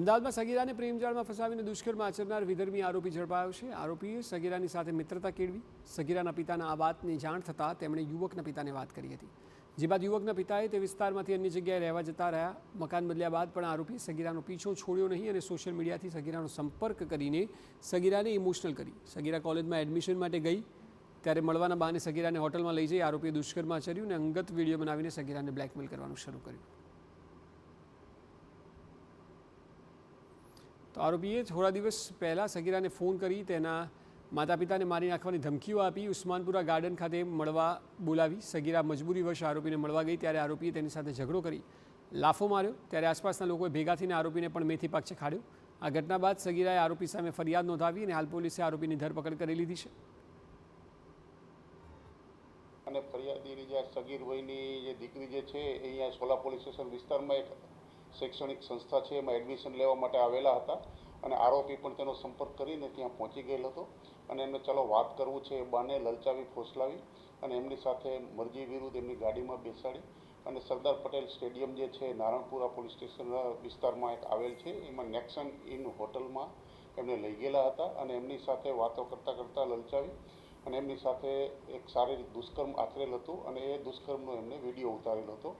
અમદાવાદમાં સગીરાને પ્રેમજાળમાં ફસાવીને દુષ્કર્મ આચરનાર વિધર્મી આરોપી ઝડપાયો છે। આરોપીએ સગીરાની સાથે મિત્રતા કેળવી સગીરાના પિતાના આ વાતની જાણ થતાં તેમણે યુવકના પિતાને વાત કરી હતી, જે બાદ યુવકના પિતાએ તે વિસ્તારમાંથી અન્ય જગ્યાએ રહેવા જતા રહ્યા। મકાન બદલ્યા બાદ પણ આરોપીએ સગીરાનો પીછો છોડ્યો નહીં અને સોશિયલ મીડિયાથી સગીરાનો સંપર્ક કરીને સગીરાને ઇમોશનલ કરી। સગીરા કોલેજમાં એડમિશન માટે ગઈ ત્યારે મળવાના બહાને સગીરાને હોટલમાં લઈ જઈ આરોપીએ દુષ્કર્મ આચર્યું અને અંગત વિડીયો બનાવીને સગીરાને બ્લેકમેલ કરવાનું શરૂ કર્યું। તો આરોપીએ થોડા દિવસ પહેલાં સગીરાને ફોન કરી તેના માતા પિતાને મારી નાખવાની ધમકીઓ આપી। ઉસ્માનપુરા ગાર્ડન ખાતે મળવા બોલાવી સગીરા મજબૂરીવશ આરોપીને મળવા ગઈ ત્યારે આરોપીએ તેની સાથે ઝઘડો કરી લાફો માર્યો ત્યારે આસપાસના લોકોએ ભેગા થઈને આરોપીને પણ મેથી પાક ચખાડ્યો। આ ઘટના બાદ સગીરાએ આરોપી સામે ફરિયાદ નોંધાવી અને હાલ પોલીસે આરોપીની ધરપકડ કરી લીધી છે। અને ફરિયાદીની જે સગીર વયની જે દીકરી જે છે એ અહીંયા સોલા પોલીસ સ્ટેશન વિસ્તારમાં એક શૈક્ષણિક સંસ્થા છે એમાં એડમિશન લેવા માટે આવેલા હતા અને આરોપી પણ તેનો સંપર્ક કરીને ત્યાં પહોંચી ગયેલ હતો અને એમને ચાલો વાત કરવું છે એ બાને લલચાવી ફોસલાવી અને એમની સાથે મરજી વિરુદ્ધ એમની ગાડીમાં બેસાડી અને સરદાર પટેલ સ્ટેડિયમ જે છે નારણપુરા પોલીસ સ્ટેશન વિસ્તારમાં એક આવેલ છે એમાં નેક્સન ઇન હોટલમાં એમને લઈ ગયેલા હતા અને એમની સાથે વાતો કરતાં કરતાં લલચાવી અને એમની સાથે એક શારીરિક દુષ્કર્મ આચરેલ હતું અને એ દુષ્કર્મનો એમને વિડીયો ઉતારેલો હતો।